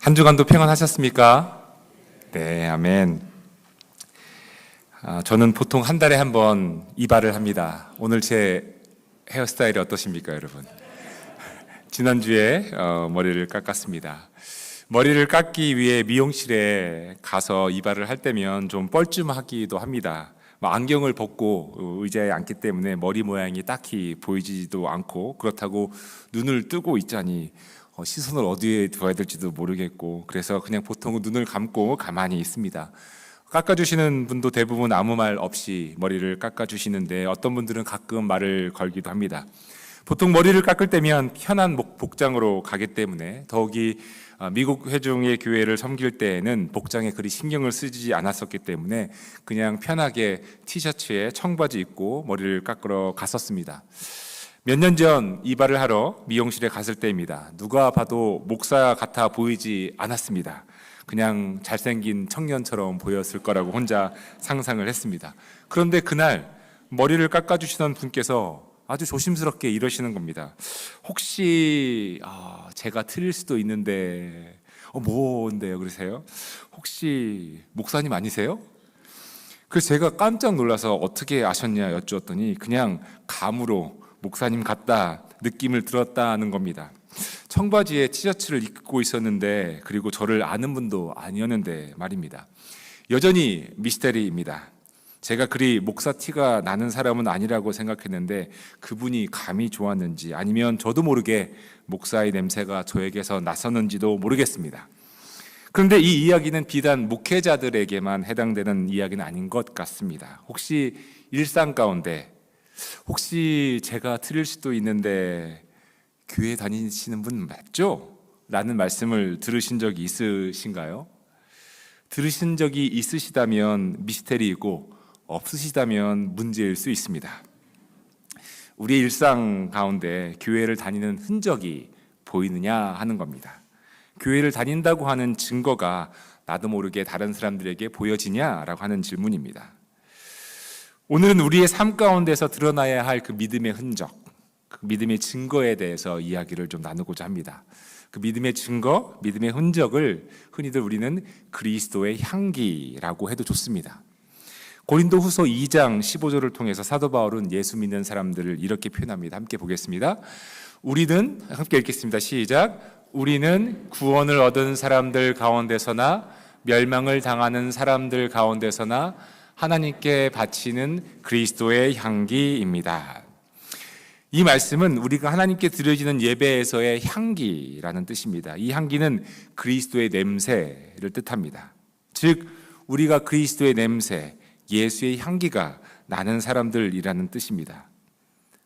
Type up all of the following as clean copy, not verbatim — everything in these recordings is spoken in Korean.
한 주간도 평안하셨습니까? 네, 아멘. 저는 보통 한 달에 한 번 이발을 합니다. 오늘 제 헤어스타일이 어떠십니까, 여러분? 지난주에 머리를 깎았습니다. 머리를 깎기 위해 미용실에 가서 이발을 할 때면 좀 뻘쭘하기도 합니다. 안경을 벗고 의자에 앉기 때문에 머리 모양이 딱히 보이지도 않고, 그렇다고 눈을 뜨고 있자니 시선을 어디에 두어야 될지도 모르겠고, 그래서 그냥 보통 눈을 감고 가만히 있습니다. 깎아주시는 분도 대부분 아무 말 없이 머리를 깎아주시는데, 어떤 분들은 가끔 말을 걸기도 합니다. 보통 머리를 깎을 때면 편한 복장으로 가기 때문에, 더욱이 미국 회중의 교회를 섬길 때에는 복장에 그리 신경을 쓰지 않았었기 때문에 그냥 편하게 티셔츠에 청바지 입고 머리를 깎으러 갔었습니다. 몇 년 전 이발을 하러 미용실에 갔을 때입니다. 누가 봐도 목사 같아 보이지 않았습니다. 그냥 잘생긴 청년처럼 보였을 거라고 혼자 상상을 했습니다. 그런데 그날 머리를 깎아주시던 분께서 아주 조심스럽게 이러시는 겁니다. 혹시 제가 틀릴 수도 있는데 뭔데요? 그러세요? 혹시 목사님 아니세요? 그래서 제가 깜짝 놀라서 어떻게 아셨냐 여쭈었더니 그냥 감으로 목사님 같다 느낌을 들었다는 겁니다. 청바지에 티셔츠를 입고 있었는데, 그리고 저를 아는 분도 아니었는데 말입니다. 여전히 미스테리입니다. 제가 그리 목사 티가 나는 사람은 아니라고 생각했는데 그분이 감이 좋았는지, 아니면 저도 모르게 목사의 냄새가 저에게서 났었는지도 모르겠습니다. 그런데 이 이야기는 비단 목회자들에게만 해당되는 이야기는 아닌 것 같습니다. 혹시 일상 가운데, 혹시 제가 틀릴 수도 있는데 교회 다니시는 분 맞죠? 라는 말씀을 들으신 적이 있으신가요? 들으신 적이 있으시다면 미스테리이고, 없으시다면 문제일 수 있습니다. 우리의 일상 가운데 교회를 다니는 흔적이 보이느냐 하는 겁니다. 교회를 다닌다고 하는 증거가 나도 모르게 다른 사람들에게 보여지냐라고 하는 질문입니다. 오늘은 우리의 삶 가운데서 드러나야 할 그 믿음의 흔적, 그 믿음의 증거에 대해서 이야기를 좀 나누고자 합니다. 그 믿음의 증거, 믿음의 흔적을 흔히들 우리는 그리스도의 향기라고 해도 좋습니다. 고린도후서 2장 15절을 통해서 사도 바울은 예수 믿는 사람들을 이렇게 표현합니다. 함께 보겠습니다. 우리는, 함께 읽겠습니다. 시작. 우리는 구원을 얻은 사람들 가운데서나 멸망을 당하는 사람들 가운데서나 하나님께 바치는 그리스도의 향기입니다. 이 말씀은 우리가 하나님께 드려지는 예배에서의 향기라는 뜻입니다. 이 향기는 그리스도의 냄새를 뜻합니다. 즉 우리가 그리스도의 냄새, 예수의 향기가 나는 사람들이라는 뜻입니다.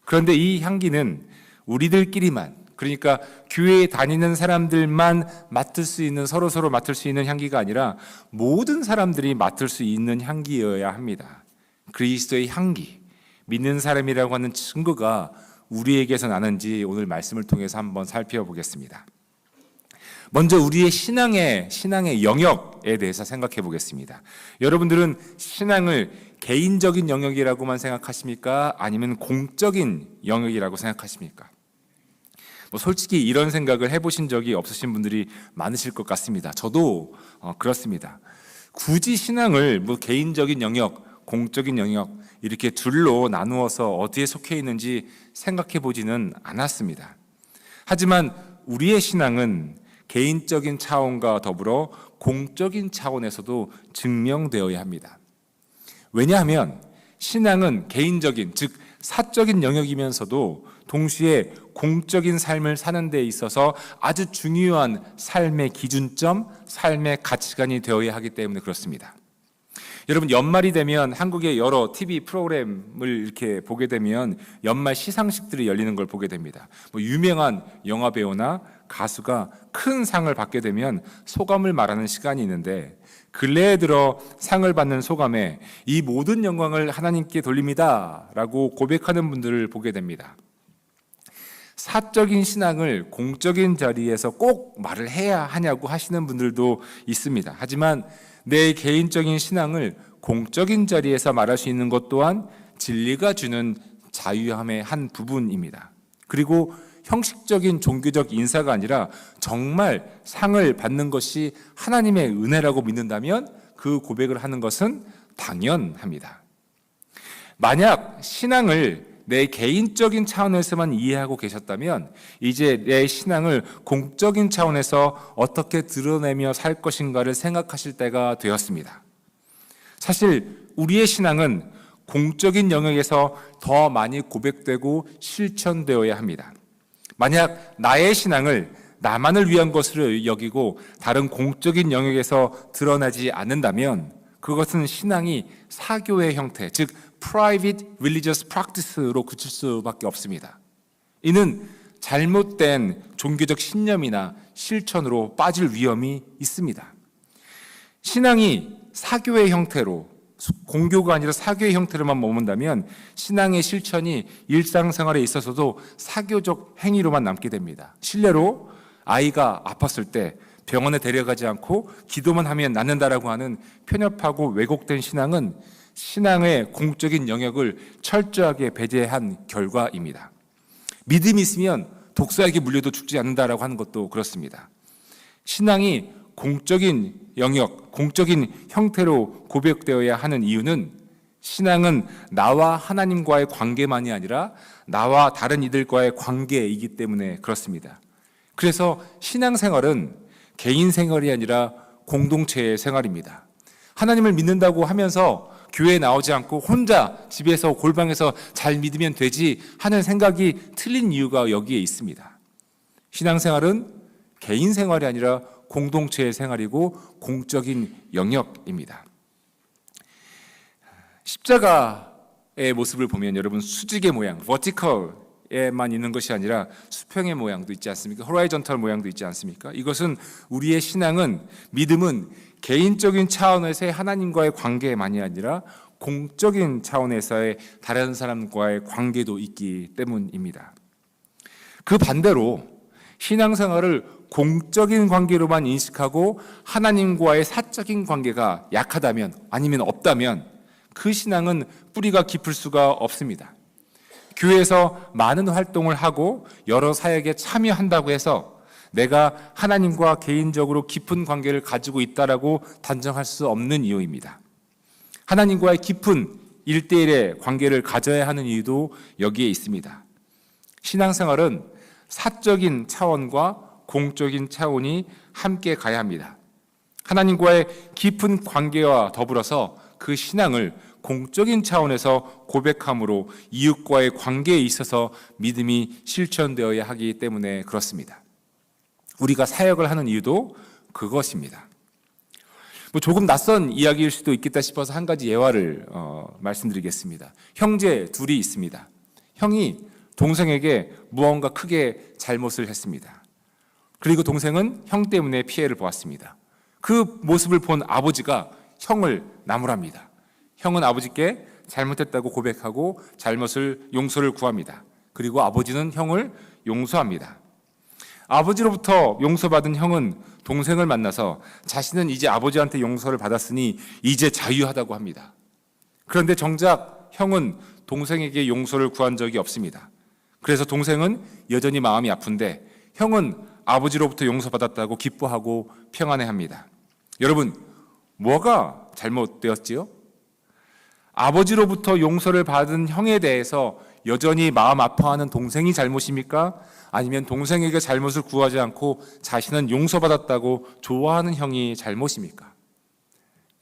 그런데 이 향기는 우리들끼리만, 그러니까 교회에 다니는 사람들만 맡을 수 있는, 서로 맡을 수 있는 향기가 아니라 모든 사람들이 맡을 수 있는 향기여야 합니다. 그리스도의 향기, 믿는 사람이라고 하는 증거가 우리에게서 나는지 오늘 말씀을 통해서 한번 살펴보겠습니다. 먼저 우리의 신앙의 영역에 대해서 생각해 보겠습니다. 여러분들은 신앙을 개인적인 영역이라고만 생각하십니까? 아니면 공적인 영역이라고 생각하십니까? 솔직히 이런 생각을 해보신 적이 없으신 분들이 많으실 것 같습니다. 저도 그렇습니다. 굳이 신앙을 개인적인 영역, 공적인 영역 이렇게 둘로 나누어서 어디에 속해 있는지 생각해 보지는 않았습니다. 하지만 우리의 신앙은 개인적인 차원과 더불어 공적인 차원에서도 증명되어야 합니다. 왜냐하면 신앙은 개인적인, 즉 사적인 영역이면서도 동시에 공적인 삶을 사는 데 있어서 아주 중요한 삶의 기준점, 삶의 가치관이 되어야 하기 때문에 그렇습니다. 여러분, 연말이 되면 한국의 여러 TV 프로그램을 이렇게 보게 되면 연말 시상식들이 열리는 걸 보게 됩니다. 유명한 영화배우나 가수가 큰 상을 받게 되면 소감을 말하는 시간이 있는데, 근래에 들어 상을 받는 소감에 이 모든 영광을 하나님께 돌립니다 라고 고백하는 분들을 보게 됩니다. 사적인 신앙을 공적인 자리에서 꼭 말을 해야 하냐고 하시는 분들도 있습니다. 하지만 내 개인적인 신앙을 공적인 자리에서 말할 수 있는 것 또한 진리가 주는 자유함의 한 부분입니다. 그리고 형식적인 종교적 인사가 아니라 정말 상을 받는 것이 하나님의 은혜라고 믿는다면 그 고백을 하는 것은 당연합니다. 만약 신앙을 내 개인적인 차원에서만 이해하고 계셨다면 이제 내 신앙을 공적인 차원에서 어떻게 드러내며 살 것인가를 생각하실 때가 되었습니다. 사실 우리의 신앙은 공적인 영역에서 더 많이 고백되고 실천되어야 합니다. 만약 나의 신앙을 나만을 위한 것으로 여기고 다른 공적인 영역에서 드러나지 않는다면 그것은 신앙이 사교의 형태, 즉 private religious practice로 그칠 수밖에 없습니다. 이는 잘못된 종교적 신념이나 실천으로 빠질 위험이 있습니다. 신앙이 사교의 형태로, 공교가 아니라 사교의 형태로만 머문다면 신앙의 실천이 일상생활에 있어서도 사교적 행위로만 남게 됩니다. 실례로 아이가 아팠을 때 병원에 데려가지 않고 기도만 하면 낫는다라고 하는 편협하고 왜곡된 신앙은 신앙의 공적인 영역을 철저하게 배제한 결과입니다. 믿음이 있으면 독사에게 물려도 죽지 않는다라고 하는 것도 그렇습니다. 신앙이 공적인 영역, 공적인 형태로 고백되어야 하는 이유는 신앙은 나와 하나님과의 관계만이 아니라 나와 다른 이들과의 관계이기 때문에 그렇습니다. 그래서 신앙생활은 개인 생활이 아니라 공동체의 생활입니다. 하나님을 믿는다고 하면서 교회에 나오지 않고 혼자 집에서 골방에서 잘 믿으면 되지 하는 생각이 틀린 이유가 여기에 있습니다. 신앙생활은 개인 생활이 아니라 공동체의 생활이고 공적인 영역입니다. 십자가의 모습을 보면 여러분 수직의 모양, vertical에만 있는 것이 아니라 수평의 모양도 있지 않습니까? 호라이전탈 모양도 있지 않습니까? 이것은 우리의 신앙은, 믿음은 개인적인 차원에서의 하나님과의 관계만이 아니라 공적인 차원에서의 다른 사람과의 관계도 있기 때문입니다. 그 반대로 신앙생활을 공적인 관계로만 인식하고 하나님과의 사적인 관계가 약하다면 아니면 없다면 그 신앙은 뿌리가 깊을 수가 없습니다. 교회에서 많은 활동을 하고 여러 사역에 참여한다고 해서 내가 하나님과 개인적으로 깊은 관계를 가지고 있다라고 단정할 수 없는 이유입니다. 하나님과의 깊은 1대1의 관계를 가져야 하는 이유도 여기에 있습니다. 신앙생활은 사적인 차원과 공적인 차원이 함께 가야 합니다. 하나님과의 깊은 관계와 더불어서 그 신앙을 공적인 차원에서 고백함으로 이웃과의 관계에 있어서 믿음이 실천되어야 하기 때문에 그렇습니다. 우리가 사역을 하는 이유도 그것입니다. 조금 낯선 이야기일 수도 있겠다 싶어서 한 가지 예화를 말씀드리겠습니다. 형제 둘이 있습니다. 형이 동생에게 무언가 크게 잘못을 했습니다. 그리고 동생은 형 때문에 피해를 보았습니다. 그 모습을 본 아버지가 형을 나무랍니다. 형은 아버지께 잘못했다고 고백하고 용서를 구합니다. 그리고 아버지는 형을 용서합니다. 아버지로부터 용서받은 형은 동생을 만나서 자신은 이제 아버지한테 용서를 받았으니 이제 자유하다고 합니다. 그런데 정작 형은 동생에게 용서를 구한 적이 없습니다. 그래서 동생은 여전히 마음이 아픈데 형은 아버지로부터 용서받았다고 기뻐하고 평안해합니다. 여러분, 뭐가 잘못되었지요? 아버지로부터 용서를 받은 형에 대해서 여전히 마음 아파하는 동생이 잘못입니까? 아니면 동생에게 잘못을 구하지 않고 자신은 용서받았다고 좋아하는 형이 잘못입니까?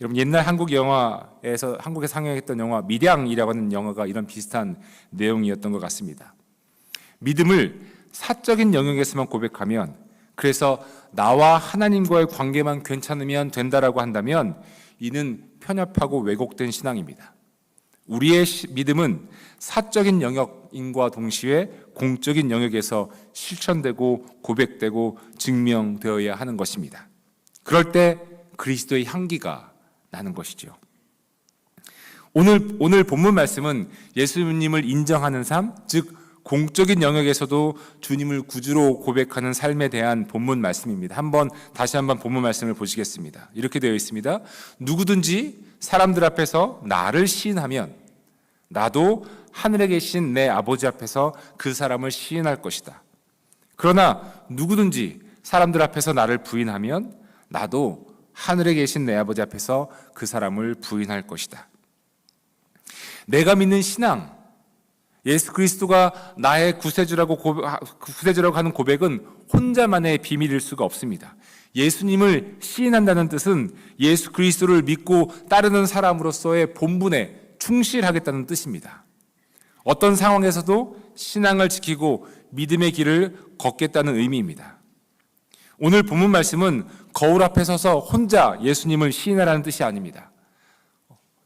여러분, 옛날 한국에서 상영했던 영화 밀양이라고 하는 영화가 이런 비슷한 내용이었던 것 같습니다. 믿음을 사적인 영역에서만 고백하면, 그래서 나와 하나님과의 관계만 괜찮으면 된다라고 한다면 이는 편협하고 왜곡된 신앙입니다. 우리의 믿음은 사적인 영역인과 동시에 공적인 영역에서 실천되고 고백되고 증명되어야 하는 것입니다. 그럴 때 그리스도의 향기가 나는 것이죠. 오늘 본문 말씀은 예수님을 인정하는 삶, 즉 공적인 영역에서도 주님을 구주로 고백하는 삶에 대한 본문 말씀입니다. 다시 한번 본문 말씀을 보시겠습니다. 이렇게 되어 있습니다. 누구든지 사람들 앞에서 나를 시인하면 나도 하늘에 계신 내 아버지 앞에서 그 사람을 시인할 것이다. 그러나 누구든지 사람들 앞에서 나를 부인하면 나도 하늘에 계신 내 아버지 앞에서 그 사람을 부인할 것이다. 내가 믿는 신앙, 예수 그리스도가 나의 구세주라고 하는 고백은 혼자만의 비밀일 수가 없습니다. 예수님을 시인한다는 뜻은 예수 그리스도를 믿고 따르는 사람으로서의 본분에 충실하겠다는 뜻입니다. 어떤 상황에서도 신앙을 지키고 믿음의 길을 걷겠다는 의미입니다. 오늘 본문 말씀은 거울 앞에 서서 혼자 예수님을 시인하라는 뜻이 아닙니다.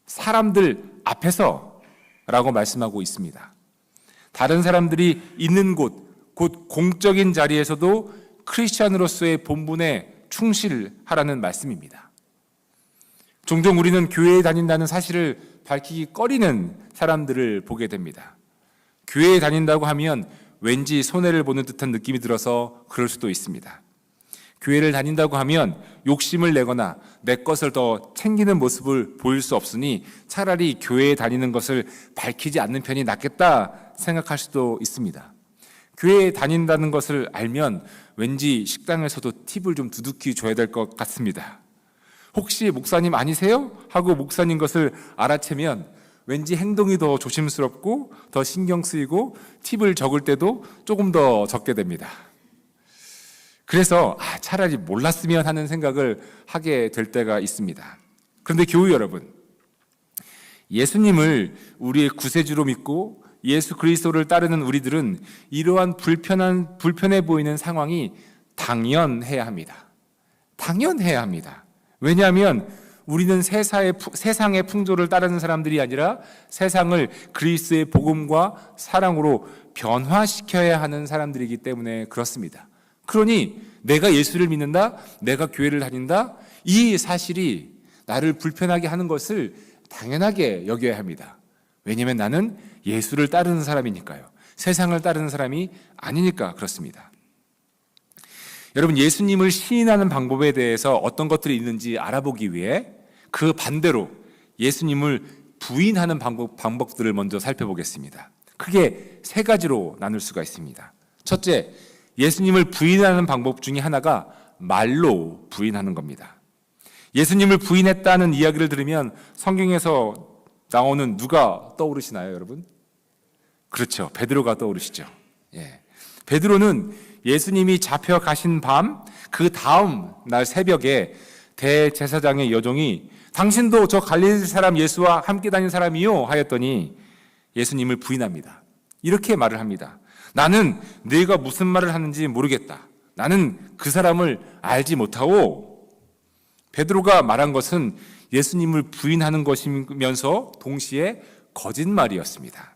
사람들 앞에서라고 말씀하고 있습니다. 다른 사람들이 있는 곳, 곧 공적인 자리에서도 크리스찬으로서의 본분에 충실하라는 말씀입니다. 종종 우리는 교회에 다닌다는 사실을 밝히기 꺼리는 사람들을 보게 됩니다. 교회에 다닌다고 하면 왠지 손해를 보는 듯한 느낌이 들어서 그럴 수도 있습니다. 교회를 다닌다고 하면 욕심을 내거나 내 것을 더 챙기는 모습을 보일 수 없으니 차라리 교회에 다니는 것을 밝히지 않는 편이 낫겠다 생각할 수도 있습니다. 교회에 다닌다는 것을 알면 왠지 식당에서도 팁을 좀 두둑히 줘야 될 것 같습니다. 혹시 목사님 아니세요? 하고 목사님 것을 알아채면 왠지 행동이 더 조심스럽고 더 신경 쓰이고 팁을 적을 때도 조금 더 적게 됩니다. 그래서 차라리 몰랐으면 하는 생각을 하게 될 때가 있습니다. 그런데 교우 여러분, 예수님을 우리의 구세주로 믿고 예수 그리스도를 따르는 우리들은 이러한 불편해 보이는 상황이 당연해야 합니다. 당연해야 합니다. 왜냐하면 우리는 세상의 풍조를 따르는 사람들이 아니라 세상을 그리스도의 복음과 사랑으로 변화시켜야 하는 사람들이기 때문에 그렇습니다. 그러니 내가 예수를 믿는다, 내가 교회를 다닌다, 이 사실이 나를 불편하게 하는 것을 당연하게 여겨야 합니다. 왜냐하면 나는 예수를 따르는 사람이니까요. 세상을 따르는 사람이 아니니까 그렇습니다. 여러분, 예수님을 시인하는 방법에 대해서 어떤 것들이 있는지 알아보기 위해 그 반대로 예수님을 부인하는 방법들을 먼저 살펴보겠습니다. 크게 세 가지로 나눌 수가 있습니다. 첫째, 예수님을 부인하는 방법 중에 하나가 말로 부인하는 겁니다. 예수님을 부인했다는 이야기를 들으면 성경에서 나오는 누가 떠오르시나요, 여러분? 그렇죠. 베드로가 떠오르시죠. 예. 베드로는 예수님이 잡혀가신 밤, 그 다음 날 새벽에 대제사장의 여종이 당신도 저 갈릴리 사람 예수와 함께 다닌 사람이요 하였더니 예수님을 부인합니다. 이렇게 말을 합니다. 나는 네가 무슨 말을 하는지 모르겠다. 나는 그 사람을 알지 못하고. 베드로가 말한 것은 예수님을 부인하는 것이면서 동시에 거짓말이었습니다.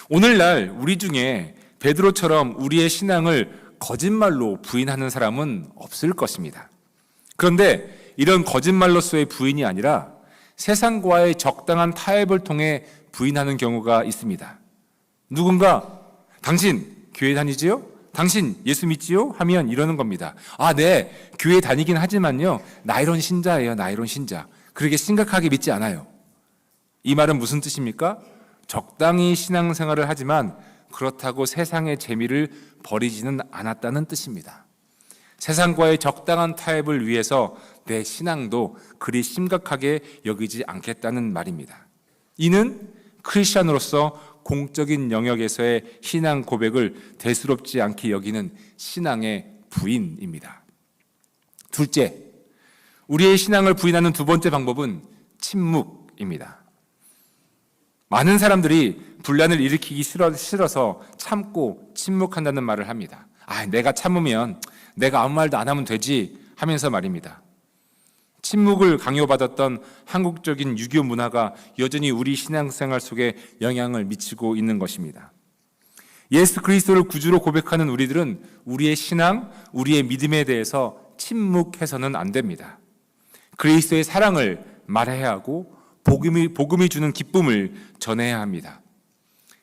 오늘날 우리 중에 베드로처럼 우리의 신앙을 거짓말로 부인하는 사람은 없을 것입니다. 그런데 이런 거짓말로서의 부인이 아니라 세상과의 적당한 타협을 통해 부인하는 경우가 있습니다. 누군가 당신 교회 다니지요? 당신 예수 믿지요? 하면 이러는 겁니다. 네, 교회 다니긴 하지만요, 나 이런 신자예요. 나 이런 신자. 그렇게 심각하게 믿지 않아요. 이 말은 무슨 뜻입니까? 적당히 신앙생활을 하지만 그렇다고 세상의 재미를 버리지는 않았다는 뜻입니다. 세상과의 적당한 타협을 위해서 내 신앙도 그리 심각하게 여기지 않겠다는 말입니다. 이는 크리스찬으로서 공적인 영역에서의 신앙 고백을 대수롭지 않게 여기는 신앙의 부인입니다. 둘째, 우리의 신앙을 부인하는 두 번째 방법은 침묵입니다. 많은 사람들이 분란을 일으키기 싫어서 참고 침묵한다는 말을 합니다. 내가 참으면 내가 아무 말도 안 하면 되지 하면서 말입니다. 침묵을 강요받았던 한국적인 유교 문화가 여전히 우리 신앙생활 속에 영향을 미치고 있는 것입니다. 예수 그리스도를 구주로 고백하는 우리들은 우리의 신앙, 우리의 믿음에 대해서 침묵해서는 안 됩니다. 그리스도의 사랑을 말해야 하고 복음이 주는 기쁨을 전해야 합니다.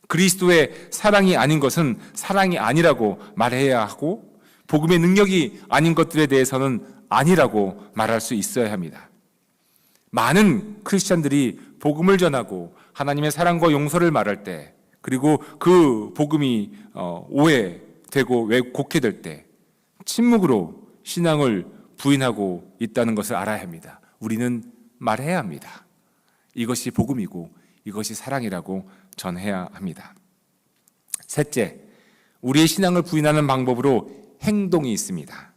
그리스도의 사랑이 아닌 것은 사랑이 아니라고 말해야 하고 복음의 능력이 아닌 것들에 대해서는 아니라고 말할 수 있어야 합니다. 많은 크리스찬들이 복음을 전하고 하나님의 사랑과 용서를 말할 때, 그리고 그 복음이 되고 곡해될 때 침묵으로 신앙을 부인하고 있다는 것을 알아야 합니다. 우리는 말해야 합니다. 이것이 복음이고 이것이 사랑이라고 전해야 합니다. 셋째, 우리의 신앙을 부인하는 방법으로 행동이 있습니다.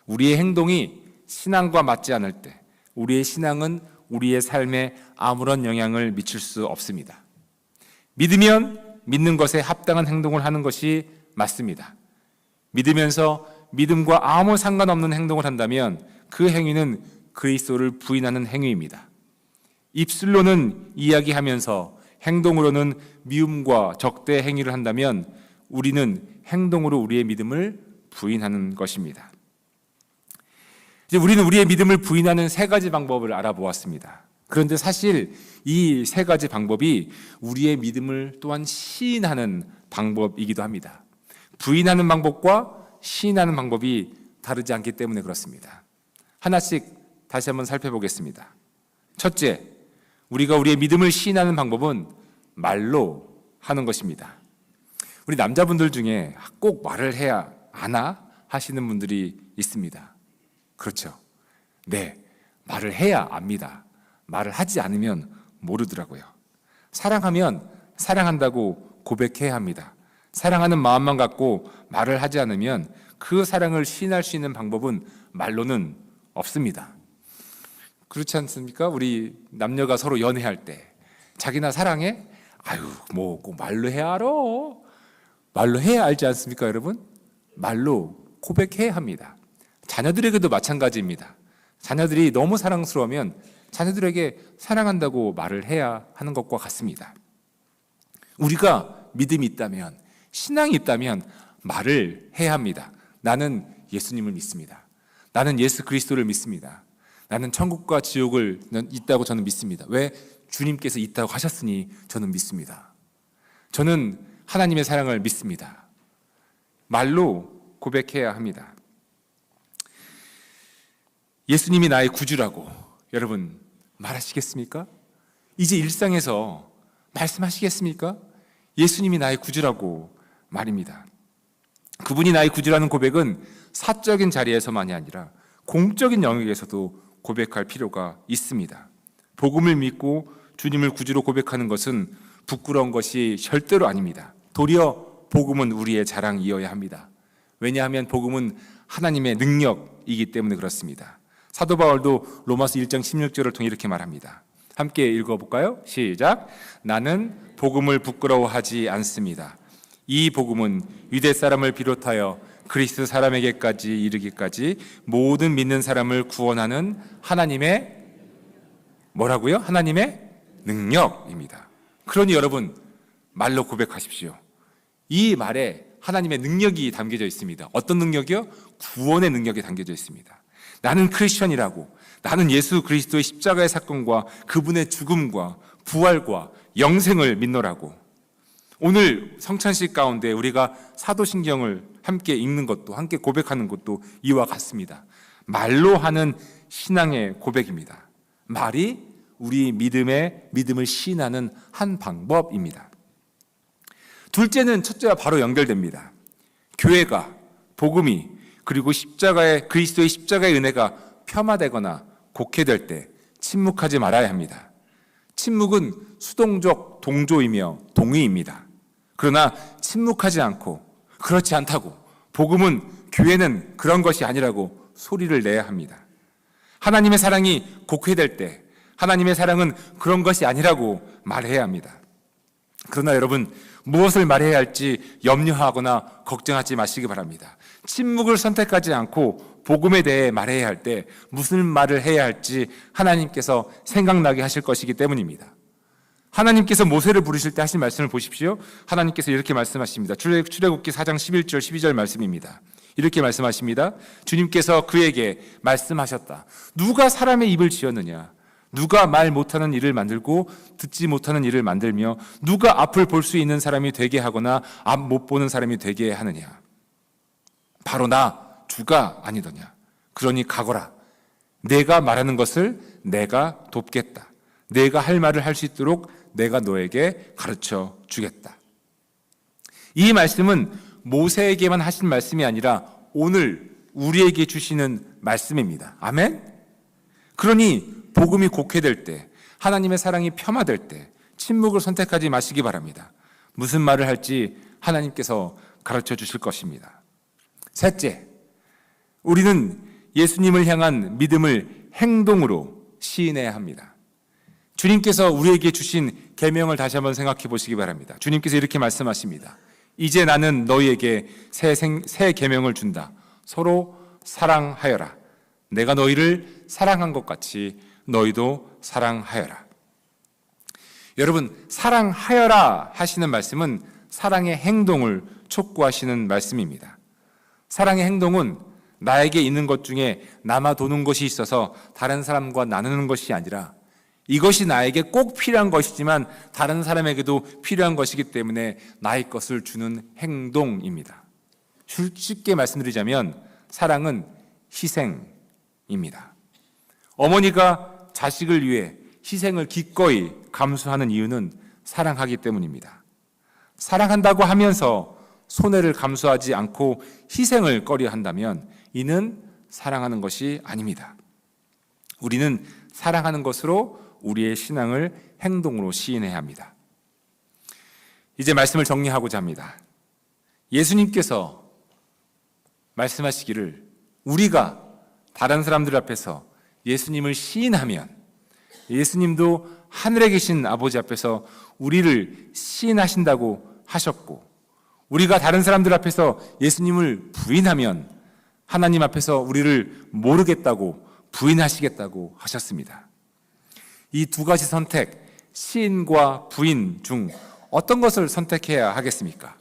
우리의 행동이 신앙과 맞지 않을 때 우리의 신앙은 우리의 삶에 아무런 영향을 미칠 수 없습니다. 믿으면 믿는 것에 합당한 행동을 하는 것이 맞습니다. 믿으면서 믿음과 아무 상관없는 행동을 한다면 그 행위는 그리스도를 부인하는 행위입니다. 입술로는 이야기하면서 행동으로는 미움과 적대 행위를 한다면 우리는 행동으로 우리의 믿음을 부인하는 것입니다. 이제 우리는 우리의 믿음을 부인하는 세 가지 방법을 알아보았습니다. 그런데 사실 이 세 가지 방법이 우리의 믿음을 또한 시인하는 방법이기도 합니다. 부인하는 방법과 시인하는 방법이 다르지 않기 때문에 그렇습니다. 하나씩 다시 한번 살펴보겠습니다. 첫째, 우리가 우리의 믿음을 시인하는 방법은 말로 하는 것입니다. 우리 남자분들 중에 꼭 말을 해야 아나 하시는 분들이 있습니다. 그렇죠? 네, 말을 해야 압니다. 말을 하지 않으면 모르더라고요. 사랑하면 사랑한다고 고백해야 합니다. 사랑하는 마음만 갖고 말을 하지 않으면 그 사랑을 시인할 수 있는 방법은 말로는 없습니다. 그렇지 않습니까? 우리 남녀가 서로 연애할 때 자기나 사랑해? 아유, 뭐 꼭 말로 해야 알아. 말로 해야 알지 않습니까, 여러분? 말로 고백해야 합니다. 자녀들에게도 마찬가지입니다. 자녀들이 너무 사랑스러우면 자녀들에게 사랑한다고 말을 해야 하는 것과 같습니다. 우리가 믿음이 있다면, 신앙이 있다면 말을 해야 합니다. 나는 예수님을 믿습니다. 나는 예수 그리스도를 믿습니다. 나는 천국과 지옥을 있다고 저는 믿습니다. 왜? 주님께서 있다고 하셨으니 저는 믿습니다. 저는 하나님의 사랑을 믿습니다. 말로 고백해야 합니다. 예수님이 나의 구주라고 여러분 말하시겠습니까? 이제 일상에서 말씀하시겠습니까? 예수님이 나의 구주라고 말입니다. 그분이 나의 구주라는 고백은 사적인 자리에서만이 아니라 공적인 영역에서도 고백할 필요가 있습니다. 복음을 믿고 주님을 구주로 고백하는 것은 부끄러운 것이 절대로 아닙니다. 도리어 복음은 우리의 자랑이어야 합니다. 왜냐하면 복음은 하나님의 능력이기 때문에 그렇습니다. 사도 바울도 로마서 1장 16절을 통해 이렇게 말합니다. 함께 읽어볼까요? 시작. 나는 복음을 부끄러워하지 않습니다. 이 복음은 유대 사람을 비롯하여 그리스 사람에게까지 이르기까지 모든 믿는 사람을 구원하는 하나님의 뭐라고요? 하나님의 능력입니다. 그러니 여러분 말로 고백하십시오. 이 말에 하나님의 능력이 담겨져 있습니다. 어떤 능력이요? 구원의 능력이 담겨져 있습니다. 나는 크리스천이라고, 나는 예수 그리스도의 십자가의 사건과 그분의 죽음과 부활과 영생을 믿노라고. 오늘 성찬식 가운데 우리가 사도신경을 함께 읽는 것도, 함께 고백하는 것도 이와 같습니다. 말로 하는 신앙의 고백입니다. 말이 우리 믿음을 시인하는 한 방법입니다. 둘째는 첫째와 바로 연결됩니다. 교회가, 복음이, 그리고 그리스도의 십자가의 은혜가 폄하되거나 곡해될 때 침묵하지 말아야 합니다. 침묵은 수동적 동조이며 동의입니다. 그러나 침묵하지 않고, 그렇지 않다고, 복음은, 교회는 그런 것이 아니라고 소리를 내야 합니다. 하나님의 사랑이 곡해될 때 하나님의 사랑은 그런 것이 아니라고 말해야 합니다. 그러나 여러분, 무엇을 말해야 할지 염려하거나 걱정하지 마시기 바랍니다. 침묵을 선택하지 않고 복음에 대해 말해야 할 때 무슨 말을 해야 할지 하나님께서 생각나게 하실 것이기 때문입니다. 하나님께서 모세를 부르실 때 하신 말씀을 보십시오. 하나님께서 이렇게 말씀하십니다. 출애굽기 4장 11절 12절 말씀입니다. 이렇게 말씀하십니다. 주님께서 그에게 말씀하셨다. 누가 사람의 입을 지었느냐? 누가 말 못하는 일을 만들고 듣지 못하는 일을 만들며 누가 앞을 볼 수 있는 사람이 되게 하거나 앞 못 보는 사람이 되게 하느냐? 바로 나 주가 아니더냐? 그러니 가거라. 내가 말하는 것을 내가 돕겠다. 내가 할 말을 할 수 있도록 내가 너에게 가르쳐 주겠다. 이 말씀은 모세에게만 하신 말씀이 아니라 오늘 우리에게 주시는 말씀입니다. 아멘? 그러니 복음이 곡해될 때, 하나님의 사랑이 폄하될 때 침묵을 선택하지 마시기 바랍니다. 무슨 말을 할지 하나님께서 가르쳐 주실 것입니다. 셋째, 우리는 예수님을 향한 믿음을 행동으로 시인해야 합니다. 주님께서 우리에게 주신 계명을 다시 한번 생각해 보시기 바랍니다. 주님께서 이렇게 말씀하십니다. 이제 나는 너희에게 새 계명을 준다. 서로 사랑하여라. 내가 너희를 사랑한 것 같이 너희도 사랑하여라. 여러분, 사랑하여라 하시는 말씀은 사랑의 행동을 촉구하시는 말씀입니다. 사랑의 행동은 나에게 있는 것 중에 남아 도는 것이 있어서 다른 사람과 나누는 것이 아니라 이것이 나에게 꼭 필요한 것이지만 다른 사람에게도 필요한 것이기 때문에 나의 것을 주는 행동입니다. 쉽게 말씀드리자면 사랑은 희생입니다. 어머니가 자식을 위해 희생을 기꺼이 감수하는 이유는 사랑하기 때문입니다. 사랑한다고 하면서 손해를 감수하지 않고 희생을 꺼려한다면 이는 사랑하는 것이 아닙니다. 우리는 사랑하는 것으로 우리의 신앙을 행동으로 시인해야 합니다. 이제 말씀을 정리하고자 합니다. 예수님께서 말씀하시기를 우리가 다른 사람들 앞에서 예수님을 시인하면 예수님도 하늘에 계신 아버지 앞에서 우리를 시인하신다고 하셨고, 우리가 다른 사람들 앞에서 예수님을 부인하면 하나님 앞에서 우리를 모르겠다고 부인하시겠다고 하셨습니다. 이 두 가지 선택, 시인과 부인 중 어떤 것을 선택해야 하겠습니까?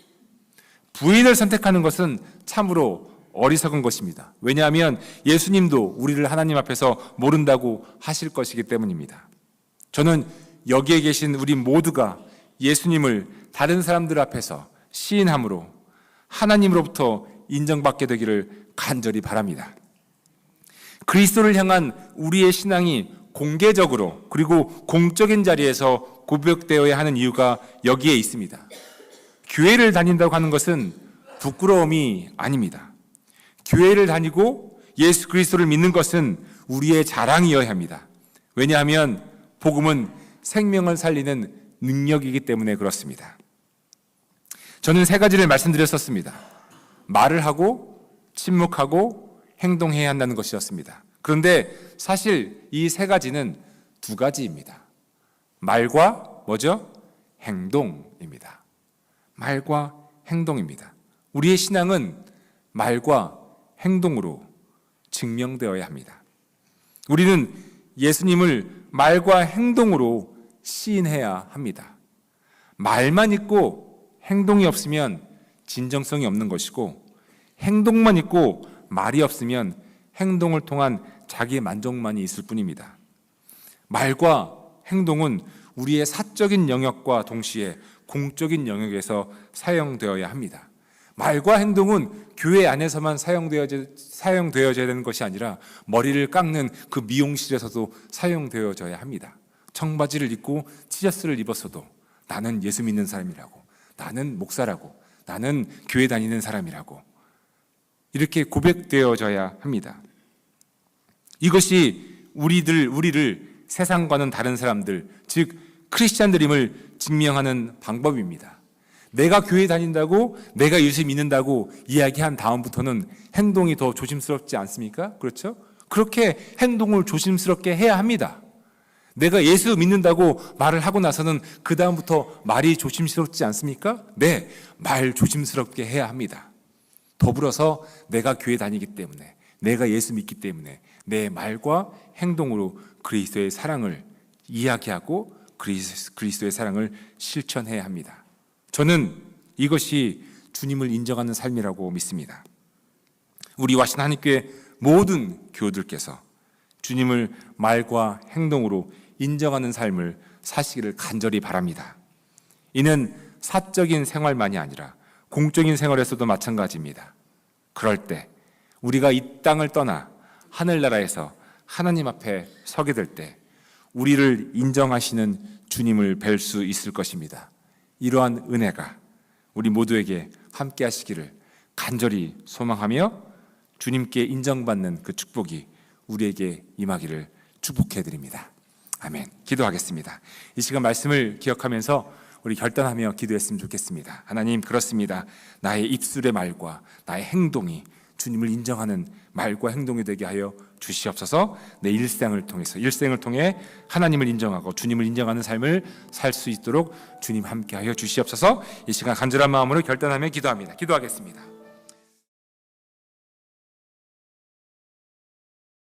부인을 선택하는 것은 참으로 어리석은 것입니다. 왜냐하면 예수님도 우리를 하나님 앞에서 모른다고 하실 것이기 때문입니다. 저는 여기에 계신 우리 모두가 예수님을 다른 사람들 앞에서 시인함으로 하나님으로부터 인정받게 되기를 간절히 바랍니다. 그리스도를 향한 우리의 신앙이 공개적으로 그리고 공적인 자리에서 고백되어야 하는 이유가 여기에 있습니다. 교회를 다닌다고 하는 것은 부끄러움이 아닙니다. 교회를 다니고 예수 그리스도를 믿는 것은 우리의 자랑이어야 합니다. 왜냐하면 복음은 생명을 살리는 능력이기 때문에 그렇습니다. 저는 세 가지를 말씀드렸었습니다. 말을 하고 침묵하고 행동해야 한다는 것이었습니다. 그런데 사실 이 세 가지는 두 가지입니다. 말과 뭐죠? 행동입니다. 말과 행동입니다. 우리의 신앙은 말과 행동으로 증명되어야 합니다. 우리는 예수님을 말과 행동으로 시인해야 합니다. 말만 있고 행동이 없으면 진정성이 없는 것이고, 행동만 있고 말이 없으면 행동을 통한 자기 만족만이 있을 뿐입니다. 말과 행동은 우리의 사적인 영역과 동시에 공적인 영역에서 사용되어야 합니다. 말과 행동은 교회 안에서만 사용되어져야 되는 것이 아니라 머리를 깎는 그 미용실에서도 사용되어져야 합니다. 청바지를 입고 티셔츠를 입었어도 나는 예수 믿는 사람이라고, 나는 목사라고, 나는 교회 다니는 사람이라고 이렇게 고백되어져야 합니다. 이것이 우리를 세상과는 다른 사람들, 즉 크리스찬들임을 증명하는 방법입니다. 내가 교회 다닌다고, 내가 예수 믿는다고 이야기한 다음부터는 행동이 더 조심스럽지 않습니까? 그렇죠? 그렇게 행동을 조심스럽게 해야 합니다. 내가 예수 믿는다고 말을 하고 나서는 그 다음부터 말이 조심스럽지 않습니까? 네, 말 조심스럽게 해야 합니다. 더불어서 내가 교회 다니기 때문에, 내가 예수 믿기 때문에 내 말과 행동으로 그리스도의 사랑을 이야기하고 그리스도의 사랑을 실천해야 합니다. 저는 이것이 주님을 인정하는 삶이라고 믿습니다. 우리 와신 하나님교회 모든 교우들께서 주님을 말과 행동으로 인정하는 삶을 사시기를 간절히 바랍니다. 이는 사적인 생활만이 아니라 공적인 생활에서도 마찬가지입니다. 그럴 때 우리가 이 땅을 떠나 하늘나라에서 하나님 앞에 서게 될 때 우리를 인정하시는 주님을 뵐 수 있을 것입니다. 이러한 은혜가 우리 모두에게 함께 하시기를 간절히 소망하며 주님께 인정받는 그 축복이 우리에게 임하기를 축복해 드립니다. 아멘. 기도하겠습니다. 이 시간 말씀을 기억하면서 우리 결단하며 기도했으면 좋겠습니다. 하나님, 그렇습니다. 나의 입술의 말과 나의 행동이 주님을 인정하는 말과 행동이 되게 하여 주시옵소서. 내 일생을 통해 하나님을 인정하고 주님을 인정하는 삶을 살 수 있도록 주님 함께하여 주시옵소서. 이 시간 간절한 마음으로 결단하며 기도합니다. 기도하겠습니다.